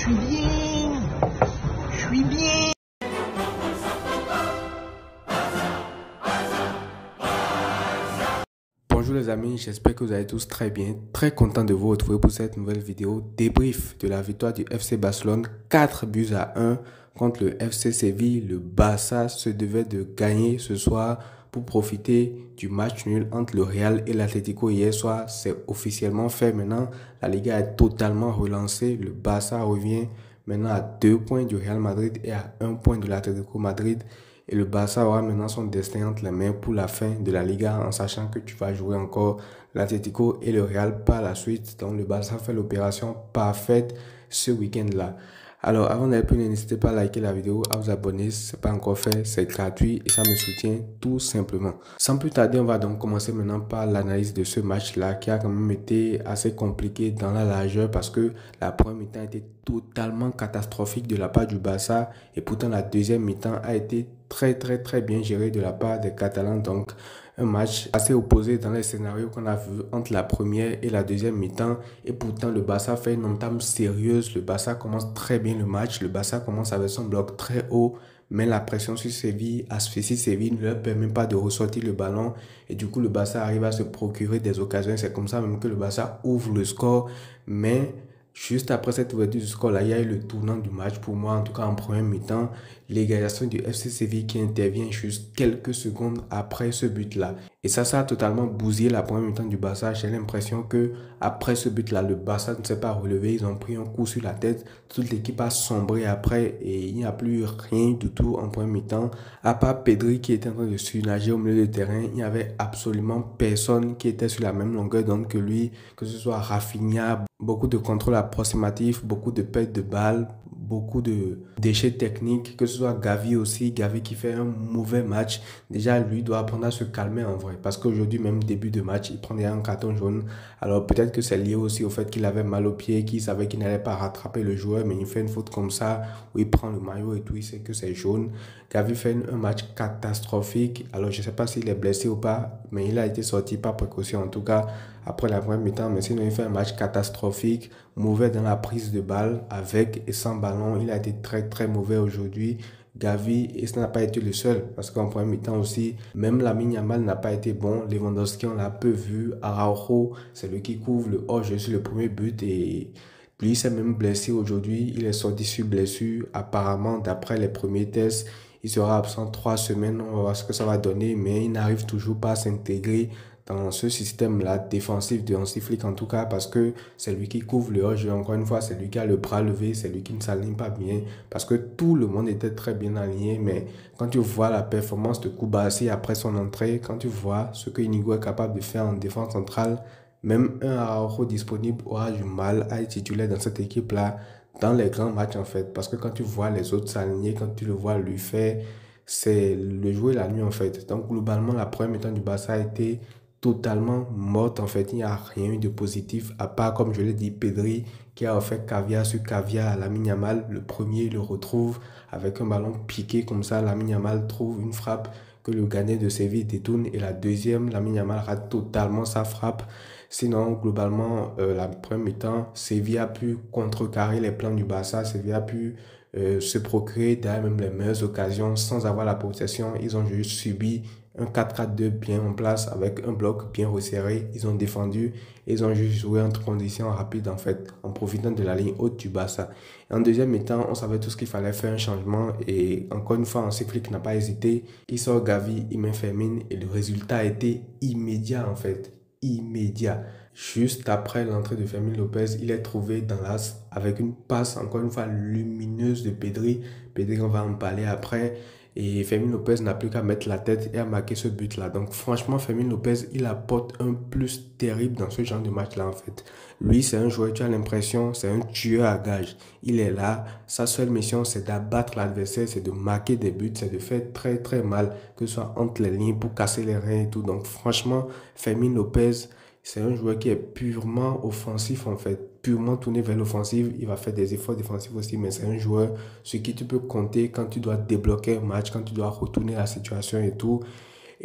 suis bien. Je suis bien. Bonjour les amis, j'espère que vous allez tous très bien. Très content de vous retrouver pour cette nouvelle vidéo débrief de la victoire du FC Barcelone 4-1 contre le FC Séville. Le Barça se devait de gagner ce soir pour profiter du match nul entre le Real et l'Atlético hier soir. C'est officiellement fait maintenant. La Liga est totalement relancée. Le Barça revient maintenant à 2 points du Real Madrid et à 1 point de l'Atlético Madrid. Et le Barça aura maintenant son destin entre les mains pour la fin de la Liga en sachant que tu vas jouer encore l'Atlético et le Real par la suite. Donc le Barça fait l'opération parfaite ce week-end-là. Alors avant d'aller plus loin, n'hésitez pas à liker la vidéo, à vous abonner si ce n'est pas encore fait, c'est gratuit et ça me soutient tout simplement. Sans plus tarder, on va donc commencer maintenant par l'analyse de ce match-là qui a quand même été assez compliqué dans la largeur parce que la première mi-temps a été totalement catastrophique de la part du Barça et pourtant la deuxième mi-temps a été très bien gérée de la part des Catalans. Donc un match assez opposé dans les scénarios qu'on a vu entre la première et la deuxième mi-temps. Et pourtant, le Barça fait une entame sérieuse. Le Barça commence très bien le match. Le Barça commence avec son bloc très haut. Mais la pression sur Séville, asphyxie Séville, ne leur permet pas de ressortir le ballon. Et du coup, le Barça arrive à se procurer des occasions. C'est comme ça même que le Barça ouvre le score. Mais juste après cette ouverture du score, là, il y a eu le tournant du match pour moi, en tout cas en première mi-temps. L'égalisation du FC Séville qui intervient juste quelques secondes après ce but-là. Et ça a totalement bousillé la première mi-temps du Barça. J'ai l'impression que après ce but-là, le Barça ne s'est pas relevé. Ils ont pris un coup sur la tête. Toute l'équipe a sombré après et il n'y a plus rien du tout en première mi-temps. À part Pedri qui était en train de surnager au milieu du terrain, il n'y avait absolument personne qui était sur la même longueur d'onde que lui, que ce soit Rafinha. Beaucoup de contrôle approximatif, beaucoup de pertes de balles, beaucoup de déchets techniques, que ce soit Gavi aussi, Gavi qui fait un mauvais match. Déjà, lui doit apprendre à se calmer en vrai, parce qu'aujourd'hui, même début de match, il prend déjà un carton jaune. Alors peut-être que c'est lié aussi au fait qu'il avait mal au pied, qu'il savait qu'il n'allait pas rattraper le joueur, mais il fait une faute comme ça, où il prend le maillot et tout, il sait que c'est jaune. Gavi fait un match catastrophique. Alors je ne sais pas s'il est blessé ou pas, mais il a été sorti par précaution en tout cas après la première mi-temps. Mais sinon, il fait un match catastrophique, mauvais dans la prise de balle, avec et sans ballon. Il a été très mauvais aujourd'hui. Gavi, et ce n'a pas été le seul, parce qu'en première mi-temps aussi, même Lamine Yamal n'a pas été bon. Lewandowski, on l'a peu vu. Araujo, c'est lui qui couvre le hors-jeu sur le premier but et lui s'est même blessé aujourd'hui. Il est sorti sur blessure. Apparemment, d'après les premiers tests, il sera absent 3 semaines. On va voir ce que ça va donner, mais il n'arrive toujours pas à s'intégrer dans ce système-là défensif de Hansi Flick en tout cas, parce que c'est lui qui couvre le hors-jeu. Encore une fois, c'est lui qui a le bras levé, c'est lui qui ne s'aligne pas bien, parce que tout le monde était très bien aligné. Mais quand tu vois la performance de Koubassy après son entrée, quand tu vois ce que Inigo est capable de faire en défense centrale, même un Araujo disponible aura du mal à être titulaire dans cette équipe-là, dans les grands matchs en fait. Parce que quand tu vois les autres s'aligner, quand tu le vois lui faire, c'est le jouer la nuit en fait. Donc globalement, la première mi-temps du Barça a été totalement morte en fait. Il n'y a rien eu de positif à part, comme je l'ai dit, Pedri qui a offert caviar sur caviar à Lamine Yamal. Le premier, il le retrouve avec un ballon piqué comme ça. Lamine Yamal trouve une frappe que le gardien de Séville détourne, et la deuxième, Lamine Yamal rate totalement sa frappe. Sinon, globalement, la première mi-temps, Séville a pu contrecarrer les plans du Barça. Séville a pu se procurer derrière même les meilleures occasions sans avoir la possession. Ils ont juste subi un 4-4-2 bien en place avec un bloc bien resserré. Ils ont défendu et ils ont juste joué entre conditions rapides en fait, en profitant de la ligne haute du Barça. Et en deuxième mi-temps, on savait tout ce qu'il fallait faire, un changement, et encore une fois, Hansi Flick n'a pas hésité. Il sort Gavi, il met Fermin et le résultat a été immédiat en fait. Immédiat. Juste après l'entrée de Fermin Lopez, il est trouvé dans l'axe avec une passe encore une fois lumineuse de Pedri. Pedri, on va en parler après. Et Fermin Lopez n'a plus qu'à mettre la tête et à marquer ce but-là. Donc franchement, Fermin Lopez, il apporte un plus terrible dans ce genre de match-là en fait. Lui, c'est un joueur, tu as l'impression, c'est un tueur à gages. Il est là, sa seule mission, c'est d'abattre l'adversaire, c'est de marquer des buts, c'est de faire très mal, que ce soit entre les lignes pour casser les reins et tout. Donc franchement, Fermin Lopez, c'est un joueur qui est purement offensif en fait, purement tourné vers l'offensive. Il va faire des efforts défensifs aussi, mais c'est un joueur sur qui tu peux compter quand tu dois débloquer un match, quand tu dois retourner la situation et tout.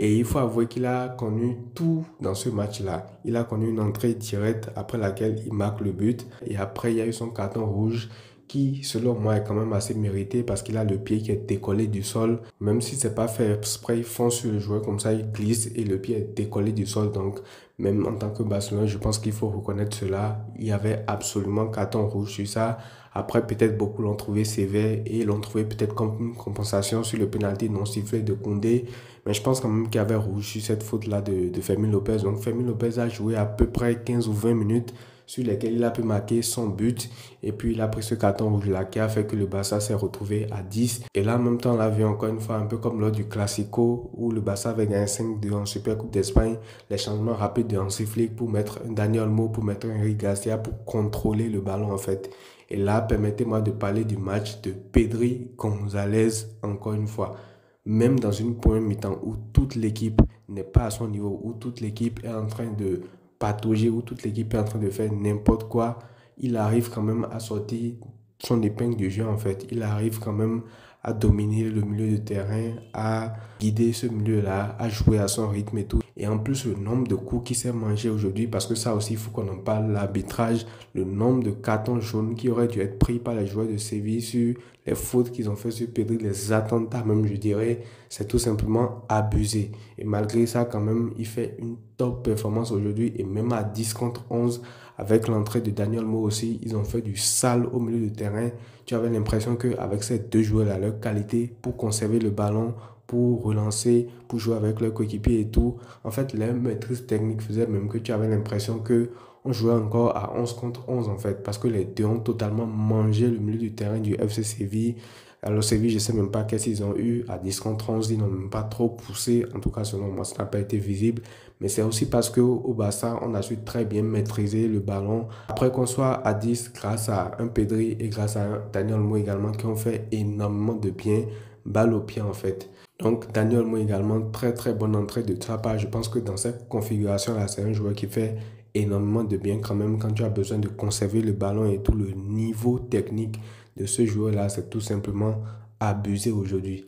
Et il faut avouer qu'il a connu tout dans ce match-là. Il a connu une entrée directe après laquelle il marque le but. Et après, il y a eu son carton rouge qui, selon moi, est quand même assez mérité parce qu'il a le pied qui est décollé du sol. Même si c'est pas fait exprès, il fonce sur le joueur comme ça, il glisse et le pied est décollé du sol. Donc, même en tant que Barcelone, je pense qu'il faut reconnaître cela. Il y avait absolument carton rouge sur ça. Après, peut-être beaucoup l'ont trouvé sévère et l'ont trouvé peut-être comme une compensation sur le pénalty non sifflé de Koundé. Mais je pense quand même qu'il y avait rouge sur cette faute-là de Fermín Lopez. Donc, Fermín Lopez a joué à peu près 15 ou 20 minutes sur lesquels il a pu marquer son but. Et puis, il a pris ce carton rouge-là qui a fait que le Barça s'est retrouvé à 10. Et là, en même temps, on l'a vu encore une fois, un peu comme lors du Classico, où le Barça avait gagné 5-2 en Super Coupe d'Espagne. Les changements rapides de Hansi Flick pour mettre Dani Olmo, pour mettre Eric Garcia, pour contrôler le ballon, en fait. Et là, permettez-moi de parler du match de Pedri González, encore une fois. Même dans une première mi-temps où toute l'équipe n'est pas à son niveau, où toute l'équipe est en train de patauger, où toute l'équipe est en train de faire n'importe quoi, il arrive quand même à sortir son épingle du jeu en fait. Il arrive quand même à dominer le milieu de terrain, à guider ce milieu-là, à jouer à son rythme et tout. Et en plus, le nombre de coups qu'il s'est mangé aujourd'hui, parce que ça aussi, il faut qu'on en parle, l'arbitrage, le nombre de cartons jaunes qui auraient dû être pris par les joueurs de Séville sur les fautes qu'ils ont fait sur Pedri, les attentats même, je dirais, c'est tout simplement abusé. Et malgré ça, quand même, il fait une top performance aujourd'hui. Et même à 10 contre 11, avec l'entrée de Dani Olmo aussi, ils ont fait du sale au milieu de terrain. Tu avais l'impression qu'avec ces deux joueurs-là, leur qualité pour conserver le ballon, pour relancer, pour jouer avec leurs coéquipiers et tout, en fait, leur maîtrise technique faisait même que tu avais l'impression que on jouait encore à 11 contre 11 en fait, parce que les deux ont totalement mangé le milieu du terrain du FC Séville. Alors Séville, je ne sais même pas qu'est-ce qu'ils ont eu à 10 contre 11, ils n'ont même pas trop poussé, en tout cas selon moi, ça n'a pas été visible. Mais c'est aussi parce qu'au Barça, on a su très bien maîtriser le ballon. Après qu'on soit à 10 grâce à un Pedri et grâce à un Dani Olmo également, qui ont fait énormément de bien, balle au pied en fait. Donc Dani Olmo également, très très bonne entrée de sa part. Je pense que dans cette configuration-là, c'est un joueur qui fait énormément de bien quand même quand tu as besoin de conserver le ballon et tout. Le niveau technique de ce joueur-là, c'est tout simplement abusé aujourd'hui.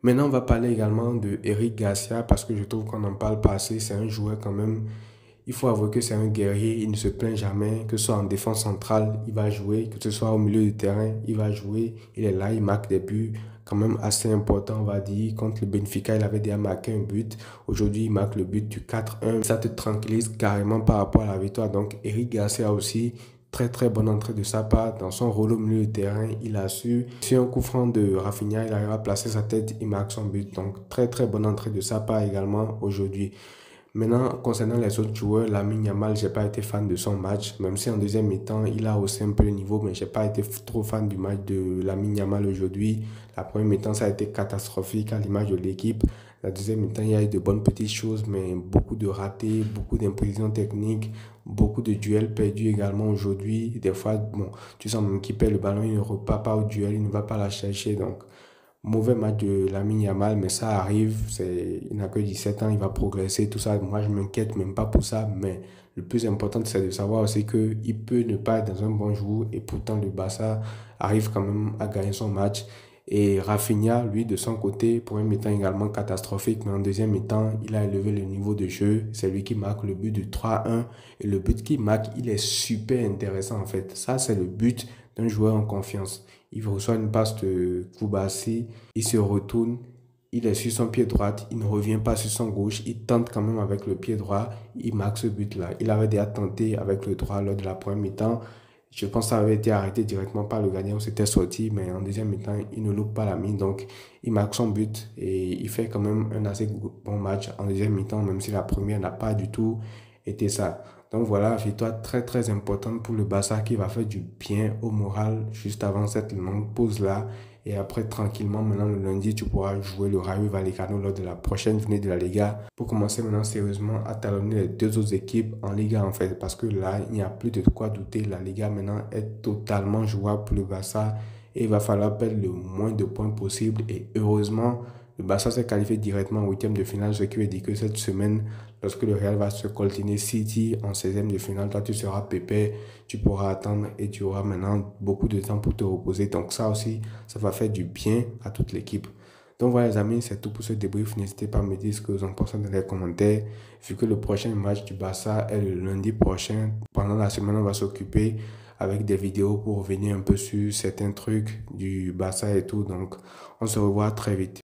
Maintenant, on va parler également de Eric Garcia parce que je trouve qu'on en parle pas assez. C'est un joueur quand même, il faut avouer que c'est un guerrier, il ne se plaint jamais, que ce soit en défense centrale, il va jouer, que ce soit au milieu du terrain, il va jouer, il est là, il marque des buts quand même assez importants, on va dire. Contre le Benfica, il avait déjà marqué un but. Aujourd'hui, il marque le but du 4-1. Ça te tranquillise carrément par rapport à la victoire. Donc, Eric Garcia aussi, très très bonne entrée de sa part dans son rôle au milieu de terrain. Il a su, sur un coup franc de Rafinha, il arrive à placer sa tête, il marque son but. Donc, très très bonne entrée de sa part également aujourd'hui. Maintenant, concernant les autres joueurs, Lamine Yamal, j'ai pas été fan de son match, même si en deuxième mi-temps, il a haussé un peu le niveau, mais j'ai pas été trop fan du match de Lamine Yamal aujourd'hui. La première mi-temps, ça a été catastrophique à l'image de l'équipe. La deuxième mi-temps, il y a eu de bonnes petites choses, mais beaucoup de ratés, beaucoup d'imprécisions techniques, beaucoup de duels perdus également aujourd'hui. Des fois, bon, tu sens même qu'il perd le ballon, il ne repart pas au duel, il ne va pas la chercher, donc... Mauvais match de Lamine Yamal, mais ça arrive. Il n'a que 17 ans, il va progresser, tout ça. Moi, je ne m'inquiète même pas pour ça. Mais le plus important, c'est de savoir aussi qu'il peut ne pas être dans un bon jour. Et pourtant, le Barça arrive quand même à gagner son match. Et Rafinha, lui, de son côté, pour un mi-temps également catastrophique. Mais en deuxième mi-temps, il a élevé le niveau de jeu. C'est lui qui marque le but du 3-1. Et le but qu'il marque, il est super intéressant en fait. Ça, c'est le but d'un joueur en confiance. Il reçoit une passe de Koubassi, il se retourne, il est sur son pied droit, il ne revient pas sur son gauche, il tente quand même avec le pied droit, il marque ce but-là. Il avait déjà tenté avec le droit lors de la première mi-temps. Je pense que ça avait été arrêté directement par le gardien, on s'était sorti, mais en deuxième mi-temps, il ne loupe pas la mine, donc il marque son but et il fait quand même un assez bon match en deuxième mi-temps, même si la première n'a pas du tout été ça. Donc voilà, victoire très très importante pour le Barça qui va faire du bien au moral juste avant cette longue pause-là. Et après, tranquillement, maintenant le lundi, tu pourras jouer le Rayo Vallecano lors de la prochaine journée de la Liga pour commencer maintenant sérieusement à talonner les deux autres équipes en Liga en fait. Parce que là, il n'y a plus de quoi douter. La Liga maintenant est totalement jouable pour le Barça et il va falloir perdre le moins de points possible. Et heureusement, le Barça s'est qualifié directement en huitième de finale, ce qui veut dire que cette semaine, lorsque le Real va se coltiner City en 16e de finale, toi tu seras pépé, tu pourras attendre et tu auras maintenant beaucoup de temps pour te reposer. Donc ça aussi, ça va faire du bien à toute l'équipe. Donc voilà les amis, c'est tout pour ce débrief. N'hésitez pas à me dire ce que vous en pensez dans les commentaires. Vu que le prochain match du Barça est le lundi prochain, pendant la semaine, on va s'occuper avec des vidéos pour revenir un peu sur certains trucs du Barça et tout. Donc, on se revoit très vite.